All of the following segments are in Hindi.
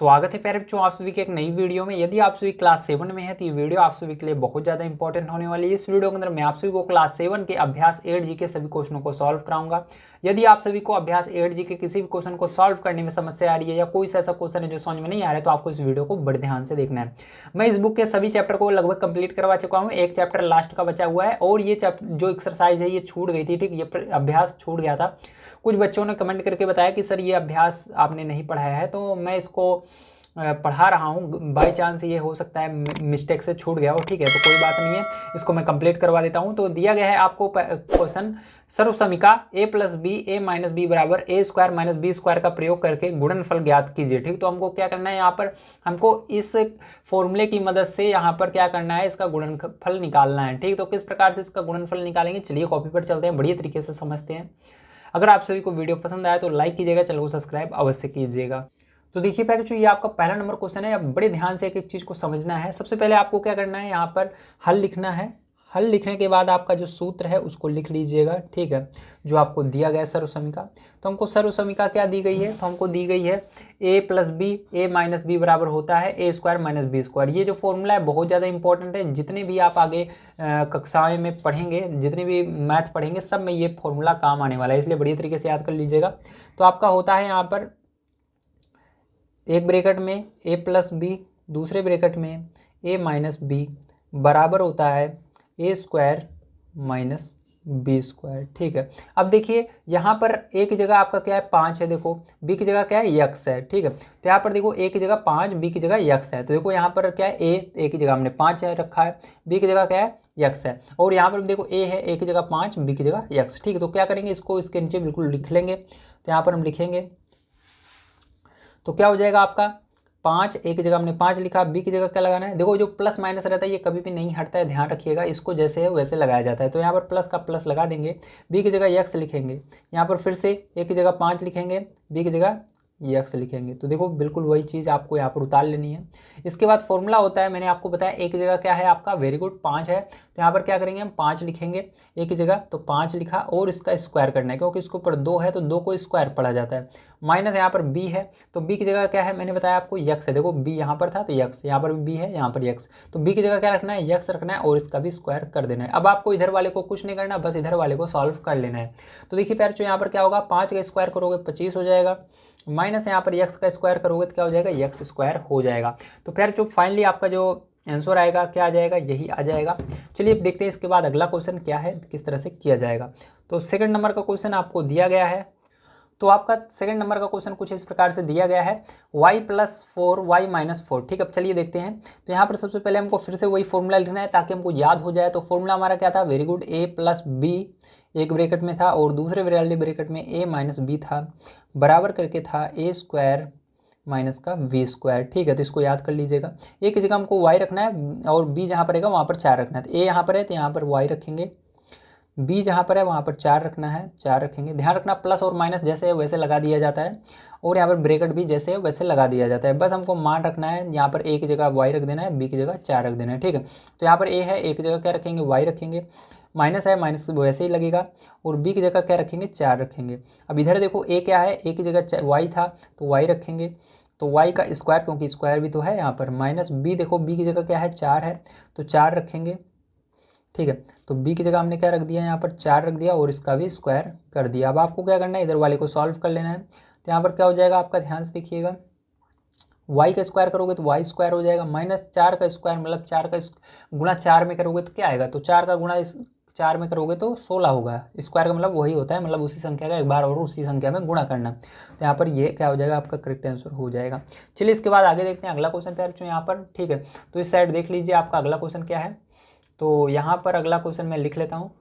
स्वागत है प्यारे बच्चों, आप सभी के एक नई वीडियो में। यदि आप सभी क्लास 7 में है तो ये वीडियो आप सभी के लिए बहुत ज़्यादा इंपॉर्टेंट होने वाली है। इस वीडियो के अंदर मैं आप सभी को क्लास 7 के अभ्यास 8 जी के सभी क्वेश्चनों को सॉल्व कराऊंगा। यदि आप सभी को अभ्यास 8 जी के किसी भी क्वेश्चन को सॉल्व करने में समस्या आ रही है या कोई ऐसा क्वेश्चन है जो समझ में नहीं आ रहा है, तो आपको इस वीडियो को बड़े ध्यान से देखना है। मैं इस बुक के सभी चैप्टर को लगभग कंप्लीट करवा चुका हूँ, एक चैप्टर लास्ट का बचा हुआ है और ये जो एक्सरसाइज है ये छूट गई थी। ठीक, ये अभ्यास छूट गया था। कुछ बच्चों ने कमेंट करके बताया कि सर ये अभ्यास आपने नहीं पढ़ाया है, तो मैं इसको पढ़ा रहा हूँ। बाई चांस ये हो सकता है मिस्टेक से छूट गया हो, ठीक है, तो कोई बात नहीं है, इसको मैं कंप्लीट करवा देता हूँ। तो दिया गया है आपको क्वेश्चन, सर्व समीका a plus B A minus B बराबर A square minus B square का प्रयोग करके गुणनफल ज्ञात कीजिए। ठीक, तो हमको क्या करना है, यहाँ पर हमको इस फॉर्मूले की मदद से यहाँ पर क्या करना है, इसका गुणनफल निकालना है। ठीक, तो किस प्रकार से इसका गुणनफल निकालेंगे, चलिए कॉपी पर चलते हैं, बढ़िया तरीके से समझते हैं। अगर आप सभी को वीडियो पसंद आया तो लाइक कीजिएगा, चैनल को सब्सक्राइब अवश्य कीजिएगा। तो देखिए पहले जो ये आपका पहला नंबर क्वेश्चन है, अब बड़े ध्यान से एक एक चीज़ को समझना है। सबसे पहले आपको क्या करना है, यहाँ पर हल लिखना है। हल लिखने के बाद आपका जो सूत्र है उसको लिख लीजिएगा, ठीक है, जो आपको दिया गया है सर्व समीका। तो हमको सर्व समीका क्या दी गई है, तो हमको दी गई है a plus B A minus B बराबर होता है A square minus B square. ये जो फॉर्मूला है बहुत ज़्यादा इंपॉर्टेंट है। जितने भी आप आगे कक्षाएं में पढ़ेंगे, जितने भी मैथ पढ़ेंगे, सब में ये फॉर्मूला काम आने वाला है, इसलिए बढ़िया तरीके से याद कर लीजिएगा। तो आपका होता है यहाँ पर एक ब्रैकेट में a प्लस बी, दूसरे ब्रैकेट में a माइनस बी बराबर होता है A square minus B square. ठीक है, अब देखिए यहाँ पर ए की जगह आपका क्या है 5 है, देखो बी की जगह क्या है यक्स है। ठीक है, तो यहाँ पर देखो ए की जगह 5, बी की जगह यक्स है। तो देखो यहाँ पर क्या है, ए की जगह हमने 5 है रखा है, बी की जगह क्या है यक्स है, और यहाँ पर देखो ए है, ए की जगह 5, बी की जगह यक्स। ठीक है, तो क्या करेंगे, इसको इसके नीचे बिल्कुल लिख लेंगे। तो यहाँ पर हम लिखेंगे तो क्या हो जाएगा आपका 5, ए की जगह हमने 5 लिखा, बी की जगह क्या लगाना है, देखो जो प्लस माइनस रहता है ये कभी भी नहीं हटता है, ध्यान रखिएगा, इसको जैसे है वैसे लगाया जाता है। तो यहाँ पर प्लस का प्लस लगा देंगे, बी की जगह यक्स लिखेंगे, यहाँ पर फिर से ए की जगह 5 लिखेंगे, बी की जगह यक्स लिखेंगे। तो देखो बिल्कुल वही चीज़ आपको यहाँ पर उतार लेनी है। इसके बाद फॉर्मूला होता है, मैंने आपको बताया ए की जगह क्या है आपका, वेरी गुड 5 है, तो यहाँ पर क्या करेंगे हम 5 लिखेंगे ए की जगह, तो 5 लिखा और इसका स्क्वायर करना है, क्योंकि इसके ऊपर 2 है तो 2 को स्क्वायर पढ़ा जाता है। माइनस यहाँ पर बी है, तो बी की जगह क्या है, मैंने बताया आपको यक्स है, देखो बी यहाँ पर था तो यक्स, यहाँ पर भी बी है, यहाँ पर यक्स, तो बी की जगह क्या रखना है, यक्स रखना है और इसका भी स्क्वायर कर देना है। अब आपको इधर वाले को कुछ नहीं करना, बस इधर वाले को सॉल्व कर लेना है। तो देखिए प्यारे जो यहाँ पर क्या होगा, 5 का स्क्वायर करोगे 25 हो जाएगा, माइनस यहाँ पर यक्स का स्क्वायर करोगे तो क्या हो जाएगा, यक्स स्क्वायर हो जाएगा। तो फिर जो फाइनली आपका जो आंसर आएगा क्या आ जाएगा, यही आ जाएगा। चलिए अब देखते हैं इसके बाद अगला क्वेश्चन क्या है, किस तरह से किया जाएगा। तो सेकंड नंबर का क्वेश्चन आपको दिया गया है। तो आपका सेकंड नंबर का क्वेश्चन कुछ इस प्रकार से दिया गया है, y प्लस 4 वाई माइनस 4। ठीक, अब चलिए देखते हैं। तो यहाँ पर सबसे पहले हमको फिर से वही फॉर्मूला लिखना है ताकि हमको याद हो जाए। तो फॉर्मूला हमारा क्या था, very good, a plus B एक ब्रैकेट में था और दूसरे वाले ब्रैकेट में a माइनस बी था, बराबर करके था ए स्क्वायर माइनस का वी स्क्वायर। ठीक है, तो इसको याद कर लीजिएगा। ए की जगह हमको y रखना है और b जहाँ पर रहेगा वहाँ पर 4 रखना है। तो a यहाँ पर है तो यहाँ पर y रखेंगे, बी जहाँ पर है वहाँ पर 4 रखना है, 4 रखेंगे। ध्यान रखना प्लस और माइनस जैसे है वैसे लगा दिया जाता है और यहाँ पर ब्रैकेट भी जैसे है वैसे लगा दिया जाता है। बस हमको मान रखना है, यहाँ पर ए की जगह वाई रख देना है, बी की जगह 4 रख देना है। ठीक है, तो यहाँ पर ए है, ए की जगह क्या रखेंगे, वाई रखेंगे, माइनस है माइनस वैसे ही लगेगा, और बी की जगह क्या रखेंगे, 4 रखेंगे। अब इधर देखो ए क्या है, ए की जगह वाई था तो वाई रखेंगे, तो वाई का स्क्वायर, क्योंकि स्क्वायर भी तो है यहाँ पर, माइनस बी, देखो बी की जगह क्या है 4 है तो 4 रखेंगे। ठीक है, तो b की जगह हमने क्या रख दिया, यहाँ पर 4 रख दिया और इसका भी स्क्वायर कर दिया। अब आपको क्या करना है, इधर वाले को सॉल्व कर लेना है। तो यहाँ पर क्या हो जाएगा आपका, ध्यान से देखिएगा, y का स्क्वायर करोगे तो y स्क्वायर हो जाएगा, माइनस 4 का स्क्वायर मतलब 4 का गुणा 4 में करोगे तो क्या आएगा, तो 4 का गुणा 4 में करोगे तो 16 होगा। स्क्वायर का मतलब वही होता है, मतलब उसी संख्या का एक बार और उसी संख्या में गुणा करना। तो यहाँ पर ये क्या हो जाएगा, आपका करेक्ट आंसर हो जाएगा। चलिए इसके बाद आगे देखते हैं अगला क्वेश्चन प्यार जो यहाँ पर। ठीक है, तो इस साइड देख लीजिए आपका अगला क्वेश्चन क्या है। तो यहाँ पर अगला क्वेश्चन मैं लिख लेता हूँ।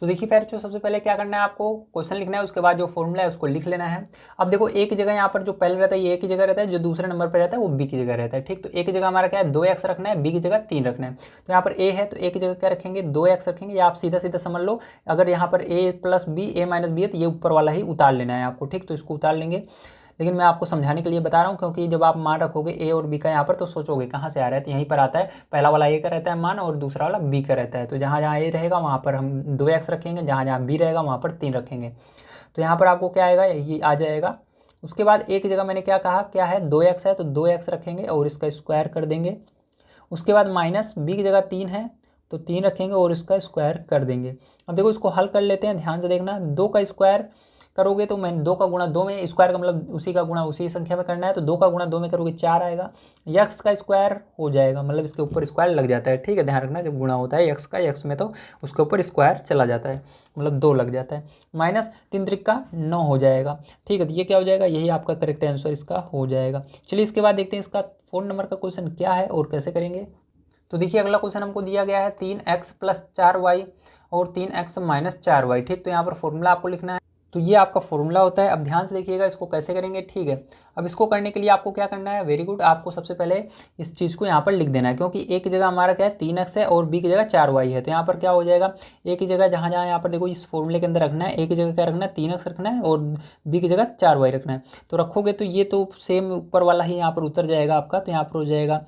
तो देखिए फिर जो सबसे पहले क्या करना है, आपको क्वेश्चन लिखना है, उसके बाद जो फॉर्मूला है उसको लिख लेना है। अब देखो ए की जगह यहाँ पर जो पहले रहता है ये ए की जगह रहता है, जो दूसरे नंबर पर रहता है वो बी की जगह रहता है। ठीक, तो ए की जगह हमारा क्या है 2x रखना है, बी की जगह 3 रखना है। तो यहाँ पर ए है तो ए की जगह क्या रखेंगे 2x रखेंगे, या आप सीधा सीधा समझ लो, अगर यहाँ पर ए plus B A minus B है तो ये ऊपर वाला ही उतार लेना है आपको। ठीक, तो इसको उतार लेंगे, लेकिन मैं आपको समझाने के लिए बता रहा हूँ, क्योंकि जब आप मान रखोगे ए और बी का यहाँ पर तो सोचोगे कहाँ से आ रहा है, तो यहीं पर आता है, पहला वाला ए का रहता है मान और दूसरा वाला बी का रहता है। तो जहाँ जहाँ ए रहेगा वहाँ पर हम 2x रखेंगे, जहाँ जहाँ बी रहेगा वहाँ पर 3 रखेंगे। तो यहाँ पर आपको क्या आएगा, ये आ जाएगा उसके बाद एक जगह मैंने क्या कहा, क्या है 2x है तो 2x रखेंगे और इसका स्क्वायर कर देंगे। उसके बाद माइनस b की जगह 3 है तो 3 रखेंगे और इसका स्क्वायर कर देंगे। अब देखो इसको हल कर लेते हैं, ध्यान से देखना। 2 का स्क्वायर करोगे तो मैं 2 का गुणा 2 में, स्क्वायर का मतलब उसी का गुणा उसी संख्या में करना है, तो 2 का गुणा 2 में करोगे 4 आएगा। यक्स का स्क्वायर हो जाएगा, मतलब इसके ऊपर स्क्वायर लग जाता है, ठीक है, ध्यान रखना। जब गुणा होता है यक्स का यक्स में तो उसके ऊपर स्क्वायर चला जाता है, मतलब 2 लग जाता है। माइनस 3 त्रिका 9 हो जाएगा, ठीक है। तो ये क्या हो जाएगा, यही आपका करेक्ट आंसर इसका हो जाएगा। चलिए इसके बाद देखते हैं इसका 4 नंबर का क्वेश्चन क्या है और कैसे करेंगे। तो देखिए अगला क्वेश्चन हमको दिया गया है 3x + 4y और 3x - 4y, ठीक। तो यहाँ पर फॉर्मूला आपको लिखना है, तो ये आपका फॉर्मूला होता है। अब ध्यान से देखिएगा इसको कैसे करेंगे, ठीक है। अब इसको करने के लिए आपको क्या करना है, वेरी गुड, आपको सबसे पहले इस चीज़ को यहाँ पर लिख देना है, क्योंकि एक की जगह हमारा क्या है 3x है और b की जगह 4y है। तो यहाँ पर क्या हो जाएगा, एक ही जगह जहाँ जहाँ यहाँ पर देखो इस फॉर्मूले के अंदर रखना है, एक ही जगह क्या रखना है 3x रखना है और b की जगह 4y रखना है। तो रखोगे तो ये तो सेम ऊपर वाला ही यहाँ पर उतर जाएगा आपका। तो यहाँ पर हो जाएगा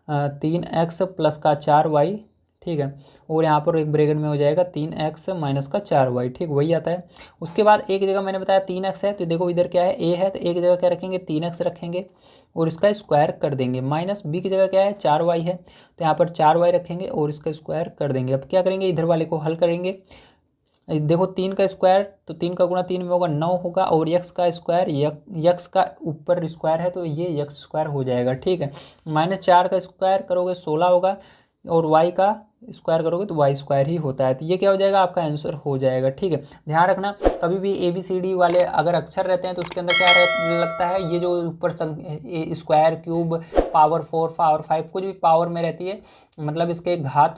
3x प्लस का 4y, ठीक है, और यहाँ पर एक ब्रैकेट में हो जाएगा 3x माइनस का 4y, ठीक, वही आता है। उसके बाद एक जगह मैंने बताया 3x है, तो देखो इधर क्या है a है, तो एक जगह क्या रखेंगे 3x रखेंगे और इसका स्क्वायर कर देंगे। माइनस b की जगह क्या है 4y है, तो यहाँ पर 4y रखेंगे और इसका स्क्वायर कर देंगे। अब क्या करेंगे, इधर वाले को हल करेंगे। देखो 3 का स्क्वायर तो 3 का गुणा 3 में होगा 9 होगा, और यक्स का स्क्वायर यक्स का ऊपर स्क्वायर है तो ये यक्स स्क्वायर हो जाएगा, ठीक है। -4 का स्क्वायर करोगे 16 होगा और वाई का स्क्वायर करोगे तो वाई स्क्वायर ही होता है। तो ये क्या हो जाएगा, आपका आंसर हो जाएगा, ठीक है। ध्यान रखना कभी भी ABCD वाले अगर अक्षर रहते हैं तो उसके अंदर क्या लगता है, ये जो ऊपर स्क्वायर क्यूब पावर 4 पावर 5 कुछ भी पावर में रहती है, मतलब इसके घात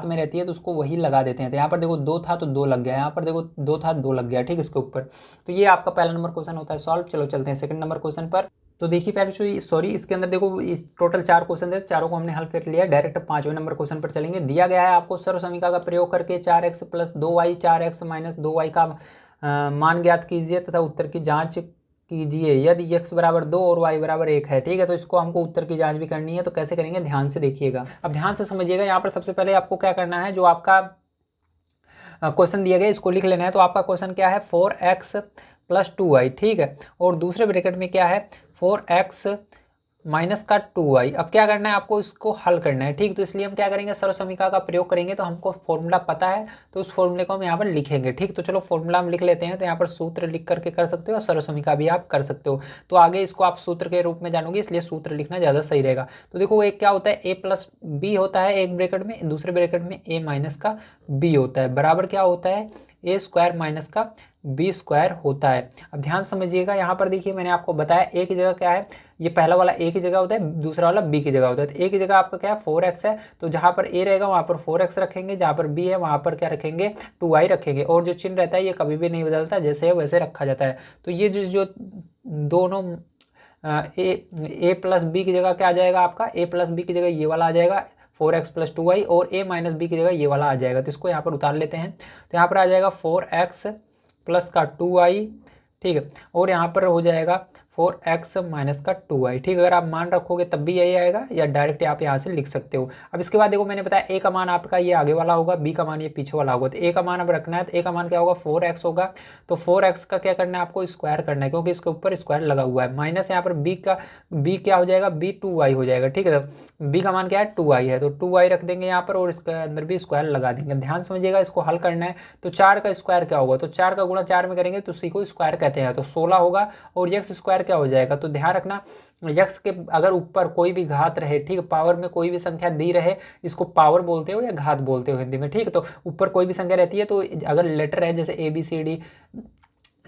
में रहती है, तो उसको वही लगा देते हैं। तो यहाँ पर देखो 2 था तो 2 लग गया, यहाँ पर देखो 2 था 2 लग गया, ठीक, इसके ऊपर। तो ये आपका पहला नंबर क्वेश्चन होता है सॉल्व। चलो चलते हैं सेकंड नंबर क्वेश्चन पर। तो देखिए पहले सॉरी इसके अंदर देखो इस टोटल 4 क्वेश्चन थे, चारों को हमने हल कर लिया। डायरेक्ट 5वें नंबर क्वेश्चन पर चलेंगे। दिया गया है आपको सर्व समीकरण का प्रयोग करके 4x + 2y 4x - 2y का मान ज्ञात कीजिए तथा उत्तर की जांच कीजिए यदि x = 2 और y = 1 है, ठीक है। तो इसको हमको उत्तर की जांच भी करनी है, तो कैसे करेंगे ध्यान से देखिएगा। अब ध्यान से समझिएगा, यहाँ पर सबसे पहले आपको क्या करना है, जो आपका क्वेश्चन दिया गया इसको लिख लेना है। तो आपका क्वेश्चन क्या है 4x + 2y, ठीक है, और दूसरे ब्रैकेट में क्या है 4x - 2y। अब क्या करना है, आपको इसको हल करना है, ठीक। तो इसलिए हम क्या करेंगे, सर्व समीकरण का प्रयोग करेंगे। तो हमको फॉर्मूला पता है तो उस फॉर्मूले को हम यहाँ पर लिखेंगे, ठीक। तो चलो फॉर्मूला हम लिख लेते हैं। तो यहाँ पर सूत्र लिख करके कर सकते हो और सर्व समीकरण भी आप कर सकते हो। तो आगे इसको आप सूत्र के रूप में जानोगे, इसलिए सूत्र लिखना ज़्यादा सही रहेगा। तो देखो एक क्या होता है a + b होता है एक ब्रैकेट में, दूसरे ब्रैकेट में a - b होता है, बराबर क्या होता है a² - b² होता है। अब ध्यान समझिएगा, यहाँ पर देखिए मैंने आपको बताया एक जगह क्या है, ये पहला वाला a की जगह होता है, दूसरा वाला b की जगह होता है। तो a की जगह आपका क्या है 4x है, तो जहाँ पर a रहेगा वहाँ पर 4x रखेंगे, जहाँ पर b है वहाँ पर क्या रखेंगे 2y रखेंगे, और जो चिन्ह रहता है ये कभी भी नहीं बदलता, जैसे है वैसे रखा जाता है। तो ये जो दोनों a + b की जगह क्या आ जाएगा, आपका a + b की जगह ये वाला आ जाएगा 4x + 2y, और a - b की जगह ये वाला आ जाएगा। तो इसको यहाँ पर उतार लेते हैं। तो यहाँ पर आ जाएगा 4x + 2y, ठीक है, और यहाँ पर हो जाएगा 4x - 2y, ठीक। अगर आप मान रखोगे तब भी यही आएगा, या डायरेक्ट आप यहाँ से लिख सकते हो। अब इसके बाद देखो मैंने बताया a का मान आपका ये आगे वाला होगा, b का मान ये पीछे वाला होगा। तो a का मान अब रखना है, तो a का मान क्या होगा 4x होगा। तो 4x का क्या करना है, आपको स्क्वायर करना है, क्योंकि इसके ऊपर स्क्वायर लगा हुआ है। माइनस यहाँ पर b क्या हो जाएगा, b 2y हो जाएगा, ठीक है। तो b का मान क्या है 2y है, तो 2y रख देंगे यहाँ पर, और इसके अंदर भी स्क्वायर लगा देंगे। ध्यान समझिएगा, इसको हल करना है। तो 4 का स्क्वायर क्या होगा, तो 4 का गुणा 4 में करेंगे तो उसी को स्क्वायर कहते हैं, तो 16 होगा, और यक्स स्क्वायर क्या हो जाएगा। तो ध्यान रखना यक्स के अगर ऊपर कोई भी घात रहे, ठीक, पावर में कोई भी संख्या दी रहे, इसको पावर बोलते हो या घात बोलते हो हिंदी में, ठीक। तो ऊपर कोई भी संख्या रहती है, तो अगर लेटर है जैसे ABCD,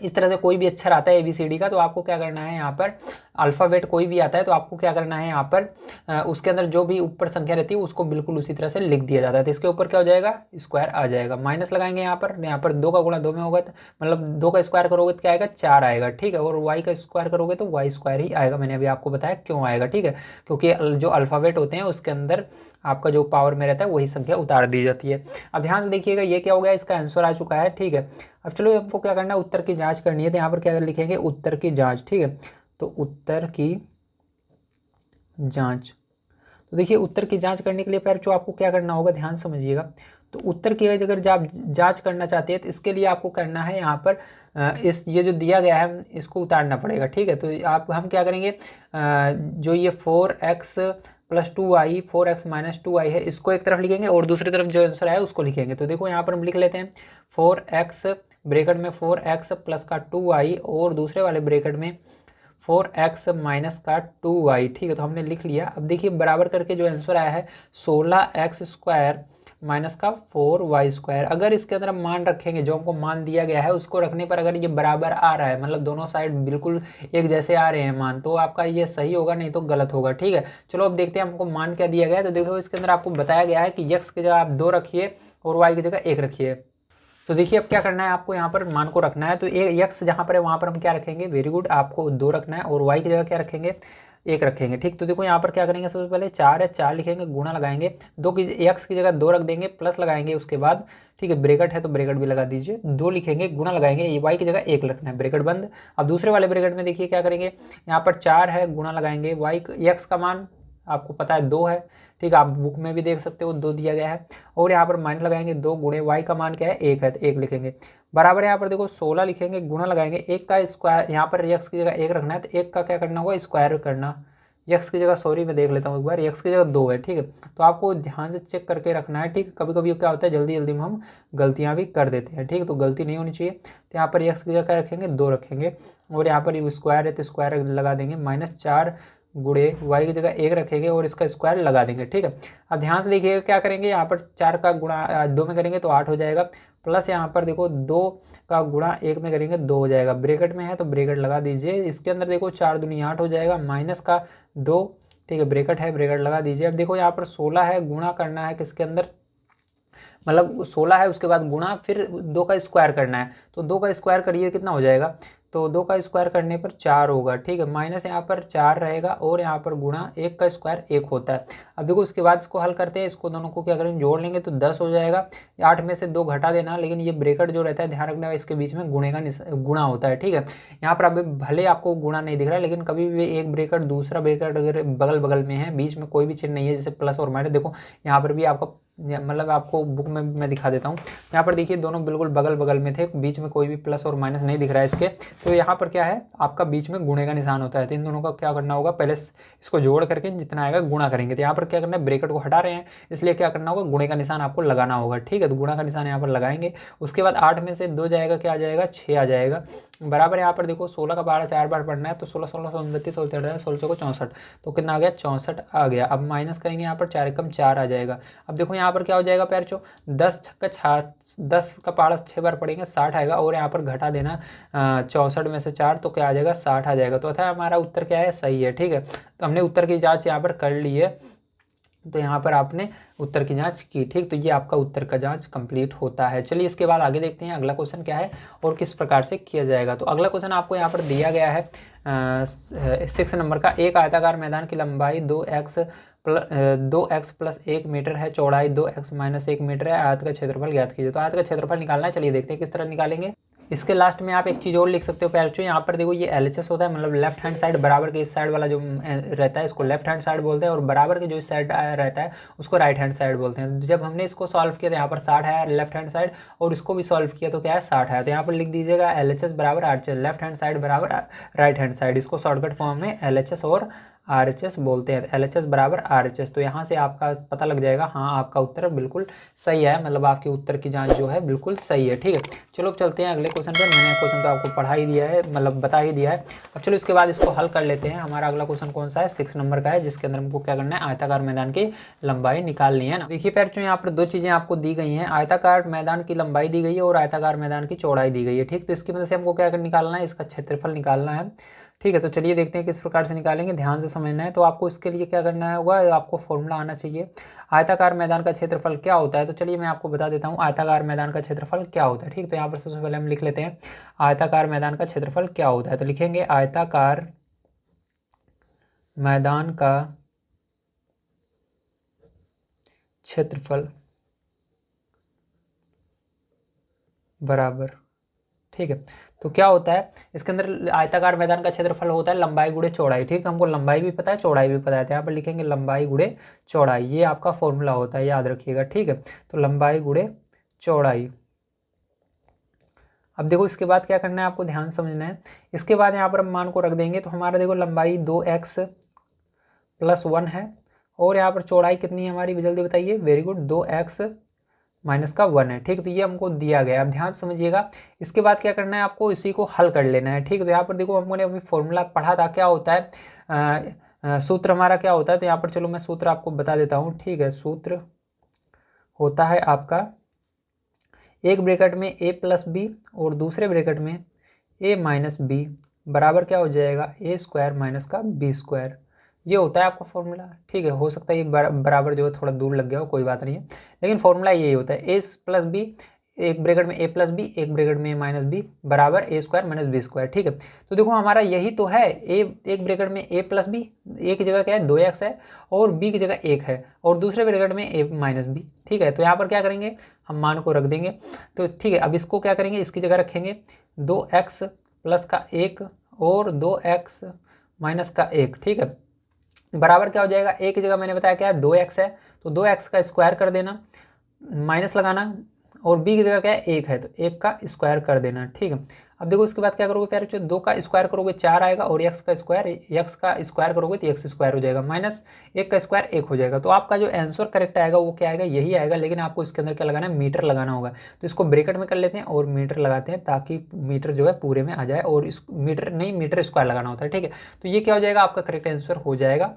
इस तरह से कोई भी अक्षर आता है ABCD का, तो आपको क्या करना है, यहाँ पर अल्फ़ाबेट कोई भी आता है तो आपको क्या करना है, यहाँ पर उसके अंदर जो भी ऊपर संख्या रहती है उसको बिल्कुल उसी तरह से लिख दिया जाता है। तो इसके ऊपर क्या हो जाएगा, स्क्वायर आ जाएगा। माइनस लगाएंगे यहाँ पर 2 का गुणा 2 में होगा, तो मतलब 2 का स्क्वायर करोगे तो क्या आएगा 4 आएगा, ठीक है, और y का स्क्वायर करोगे तो y² ही आएगा। मैंने अभी आपको बताया क्यों आएगा, ठीक है, क्योंकि जो अल्फ़ाबेट होते हैं उसके अंदर आपका जो पावर में रहता है वही संख्या उतार दी जाती है। अब ध्यान से देखिएगा, ये क्या हो गया, इसका आंसर आ चुका है, ठीक है। अब चलो हमको क्या करना है, उत्तर की जांच करनी है। तो यहाँ पर क्या लिखेंगे, उत्तर की जांच, ठीक है। तो उत्तर की जांच, तो देखिए उत्तर की जांच करने के लिए पहले जो आपको क्या करना होगा, ध्यान समझिएगा। तो उत्तर की अगर आप जांच करना चाहते हैं तो इसके लिए आपको करना है यहाँ पर इस ये जो दिया गया है इसको उतारना पड़ेगा, ठीक है। तो आप हम क्या करेंगे, जो ये 4x + 2y 4x - 2y है इसको एक तरफ लिखेंगे और दूसरी तरफ जो आंसर है उसको लिखेंगे। तो देखो यहाँ पर हम लिख लेते हैं 4x ब्रैकेट में 4x प्लस का 2y और दूसरे वाले ब्रैकेट में 4x माइनस का 2y, ठीक है। तो हमने लिख लिया। अब देखिए बराबर करके जो आंसर आया है 16x² माइनस का 4y²। अगर इसके अंदर हम मान रखेंगे, जो हमको मान दिया गया है उसको रखने पर अगर ये बराबर आ रहा है, मतलब दोनों साइड बिल्कुल एक जैसे आ रहे हैं मान, तो आपका ये सही होगा, नहीं तो गलत होगा, ठीक है। चलो अब देखते हैं हमको मान क्या दिया गया है। तो देखो इसके अंदर आपको बताया गया है कि x की जगह आप 2 रखिए और y की जगह 1 रखिए। तो देखिए अब क्या करना है, आपको यहाँ पर मान को रखना है। तो x जहाँ पर है वहाँ पर हम क्या रखेंगे, वेरी गुड, आपको 2 रखना है और y की जगह क्या रखेंगे, 1 रखेंगे, ठीक। तो देखो यहाँ पर क्या करेंगे, सबसे पहले 4 है, 4 लिखेंगे, गुणा लगाएंगे, x की जगह 2 रख देंगे, प्लस लगाएंगे उसके बाद, ठीक है। ब्रैकेट है तो ब्रैकेट भी लगा दीजिए, 2 लिखेंगे, गुणा लगाएंगे, y की जगह 1 रखना है, ब्रैकेट बंद। अब दूसरे वाले ब्रैकेट में देखिए क्या करेंगे, यहाँ पर 4 है, गुणा लगाएंगे, x का मान आपको पता है 2 है, ठीक है। आप बुक में भी देख सकते हो 2 दिया गया है और यहाँ पर माइनस लगाएंगे, 2 गुणे y का मान क्या है 1 है, तो 1 लिखेंगे, बराबर यहाँ पर देखो 16 लिखेंगे, गुणा लगाएंगे, 1 का स्क्वायर, यहाँ पर x की जगह 1 रखना है तो 1 का क्या करना होगा, स्क्वायर करना। x की जगह, सॉरी मैं देख लेता हूँ एक बार, x की जगह 2 है, ठीक है। तो आपको ध्यान से चेक करके रखना है, ठीक है। कभी कभी क्या होता है जल्दी जल्दी में हम गलतियाँ भी कर देते हैं, ठीक है। तो गलती नहीं होनी चाहिए। तो यहाँ पर x की जगह क्या रखेंगे, 2 रखेंगे और यहाँ पर स्क्वायर है तो स्क्वायर लगा देंगे, -4 गुणे y की जगह 1 रखेंगे और इसका स्क्वायर लगा देंगे, ठीक है। अब ध्यान से देखिएगा क्या करेंगे, यहाँ पर 4 का गुणा 2 में करेंगे तो 8 हो जाएगा, प्लस यहाँ पर देखो 2 का गुणा 1 में करेंगे 2 हो जाएगा, ब्रैकेट में है तो ब्रैकेट लगा दीजिए। इसके अंदर देखो 4 दूनी 8 हो जाएगा, माइनस का 2, ठीक है, ब्रैकेट है, ब्रैकेट लगा दीजिए। अब देखो यहाँ पर 16 है, गुणा करना है किसके अंदर, मतलब 16 है उसके बाद गुणा, फिर 2 का स्क्वायर करना है, तो 2 का स्क्वायर करिए कितना हो जाएगा, तो 2 का स्क्वायर करने पर 4 होगा, ठीक है। माइनस यहाँ पर 4 रहेगा और यहाँ पर गुणा 1 का स्क्वायर 1 होता है। अब देखो उसके बाद इसको हल करते हैं, इसको दोनों को क्या करेंगे, जोड़ लेंगे तो 10 हो जाएगा। 8 में से 2 घटा देना, लेकिन ये ब्रैकेट जो रहता है ध्यान रखना इसके बीच में गुणे का गुणा होता है, ठीक है। यहाँ पर अभी भले आपको गुणा नहीं दिख रहा है, लेकिन कभी भी एक ब्रैकेट दूसरा ब्रैकेट अगर बगल बगल में है, बीच में कोई भी चिन्ह नहीं है जैसे प्लस और माइनस, देखो यहाँ पर भी आपका मतलब आपको बुक में मैं दिखा देता हूँ। यहाँ पर देखिए दोनों बिल्कुल बगल बगल में थे, बीच में कोई भी प्लस और माइनस नहीं दिख रहा है इसके। तो यहाँ पर क्या है, आपका बीच में गुणे का निशान होता है। तो इन दोनों का क्या करना होगा, पहले इसको जोड़ करके जितना आएगा गुणा करेंगे। तो यहाँ पर क्या करना है, ब्रैकेट को हटा रहे हैं इसलिए क्या करना होगा, गुणे का निशान आपको लगाना होगा, ठीक है। तो गुणा का निशान यहाँ पर लगाएंगे, उसके बाद 8 में से 2 जाएगा, क्या आ जाएगा, 6 आ जाएगा, बराबर। यहाँ पर देखो 16 का 12 4 बार पढ़ना है, तो 16 16 29 16 16 को 64, तो कितना आ गया, 64 आ गया। अब माइनस करेंगे, यहाँ पर 4 एकम 4 आ जाएगा। अब देखो यहाँ पर क्या हो जाएगा पैर चो, 10 का पारस 6 बार पढ़ेंगे 60 आएगा और यहाँ पर घटा देना 64 में से 4, तो क्या आ जाएगा, 60 आ जाएगा। तो अतः हमारा उत्तर क्या है, सही है, ठीक है। तो हमने उत्तर की जांच यहाँ पर कर ली है, तो यहाँ पर आपने उत्तर की जांच की, ठीक। तो ये आपका उत्तर का जांच कंप्लीट होता है। चलिए इसके बाद आगे देखते हैं अगला क्वेश्चन क्या है और किस प्रकार से किया जाएगा। तो अगला क्वेश्चन आपको यहाँ पर दिया गया है 6 नंबर का, एक आयताकार मैदान की लंबाई 2x + 1 मीटर है, चौड़ाई 2x - 1 मीटर है, आयत का क्षेत्रफल ज्ञात कीजिए। तो आयत का क्षेत्रफल निकालना है, चलिए देखते हैं किस तरह निकालेंगे। इसके लास्ट में आप एक चीज़ और लिख सकते हो पैरचो, यहाँ पर देखो ये LHS होता है, मतलब लेफ्ट हैंड साइड, बराबर के इस साइड वाला जो रहता है इसको लेफ्ट हैंड साइड बोलते हैं और बराबर के जो इस साइड रहता है उसको राइट हैंड साइड बोलते हैं। जब हमने इसको सॉल्व किया तो यहाँ पर 60 है लेफ्ट हैंड साइड और इसको भी सॉल्व किया तो क्या है, 60 है। तो यहाँ पर लिख दीजिएगा LHS बराबर RHS, लेफ्ट हैंड साइड बराबर राइट हैंड साइड, इसको शॉर्टकट फॉर्म में LHS और RHS बोलते हैं। LHS बराबर RHS, तो यहाँ से आपका पता लग जाएगा, हाँ आपका उत्तर बिल्कुल सही है, मतलब आपके उत्तर की जांच जो है बिल्कुल सही है, ठीक है। चलो अब चलते हैं अगले क्वेश्चन पर। मैंने क्वेश्चन तो आपको पढ़ा ही दिया है, मतलब बता ही दिया है। अब चलो इसके बाद इसको हल कर लेते हैं। हमारा अगला क्वेश्चन कौन सा है, 6 नंबर का है, जिसके अंदर हमको क्या करना है, आयताकार मैदान की लंबाई निकालनी है ना। देखिए पैर जो यहाँ पर 2 चीज़ें आपको दी गई हैं, आयताकार मैदान की लंबाई दी गई है और आयताकार मैदान की चौड़ाई दी गई है, ठीक। तो इसकी मदद से हमको क्या निकालना है, इसका क्षेत्रफल निकालना है, ठीक है। तो चलिए देखते हैं किस प्रकार से निकालेंगे, ध्यान से समझना है। तो आपको इसके लिए क्या करना होगा, आपको फॉर्मूला आना चाहिए, आयताकार मैदान का क्षेत्रफल क्या होता है। तो चलिए मैं आपको बता देता हूँ आयताकार मैदान का क्षेत्रफल क्या होता है, ठीक। तो यहाँ पर सबसे पहले हम लिख लेते हैं आयताकार मैदान का क्षेत्रफल क्या होता है। तो लिखेंगे आयताकार मैदान का क्षेत्रफल बराबर, ठीक है। तो क्या होता है इसके अंदर, आयताकार मैदान का क्षेत्रफल होता है लंबाई गुणे चौड़ाई, ठीक। तो हमको लंबाई भी पता है, चौड़ाई भी पता है, तो यहाँ पर लिखेंगे लंबाई गुणे चौड़ाई, ये आपका फॉर्मूला होता है, याद रखिएगा, ठीक है। तो लंबाई गुणे चौड़ाई। अब देखो इसके बाद क्या करना है, आपको ध्यान समझना है। इसके बाद यहाँ पर हम मान को रख देंगे, तो हमारा देखो लंबाई 2x + 1 है, और यहाँ पर चौड़ाई कितनी है हमारी, जल्दी बताइए। वेरी गुड, 2x - 1 है, ठीक। तो ये हमको दिया गया, अब ध्यान समझिएगा। इसके बाद क्या करना है, आपको इसी को हल कर लेना है, ठीक। तो यहाँ पर देखो हमने अभी फॉर्मूला पढ़ा था, क्या होता है सूत्र हमारा क्या होता है। तो यहाँ पर चलो मैं सूत्र आपको बता देता हूँ, ठीक है। सूत्र होता है आपका, एक ब्रैकेट में a + b और दूसरे ब्रैकेट में a - b बराबर क्या हो जाएगा, a² - b²। ये होता है आपका फॉर्मूला, ठीक है। हो सकता है ये बराबर जो है थोड़ा दूर लग गया हो, कोई बात नहीं है, लेकिन फॉर्मूला यही होता है, a + b, एक ब्रैकेट में a + b, एक ब्रैकेट में a - b बराबर a² - b², ठीक है। तो देखो हमारा यही तो है, एक ब्रैकेट में a + b, एक जगह क्या है 2x है, और b की जगह 1 है, और दूसरे ब्रैकेट में a - b, ठीक है। तो यहाँ पर क्या करेंगे, हम मान को रख देंगे, तो ठीक है। अब इसको क्या करेंगे, इसकी जगह रखेंगे 2x + 1 और 2x - 1, ठीक है। बराबर क्या हो जाएगा, एक की जगह मैंने बताया क्या है 2x है, तो 2x का स्क्वायर कर देना, माइनस लगाना, और b की जगह क्या है 1 है, तो 1 का स्क्वायर कर देना, ठीक है। अब देखो इसके बाद क्या करोगे प्यारे बच्चों, 2 का स्क्वायर करोगे 4 आएगा, और x का स्क्वायर करोगे तो x² हो जाएगा, माइनस 1 का स्क्वायर 1 हो जाएगा। तो आपका जो आंसर करेक्ट आएगा वो क्या आएगा, यही आएगा, लेकिन आपको इसके अंदर क्या लगाना है, मीटर लगाना होगा। तो इसको ब्रैकेट में कर लेते हैं और मीटर लगाते हैं, ताकि मीटर जो है पूरे में आ जाए, और इस मीटर स्क्वायर लगाना होता है, ठीक है। तो ये क्या हो जाएगा, आपका करेक्ट आंसर हो जाएगा।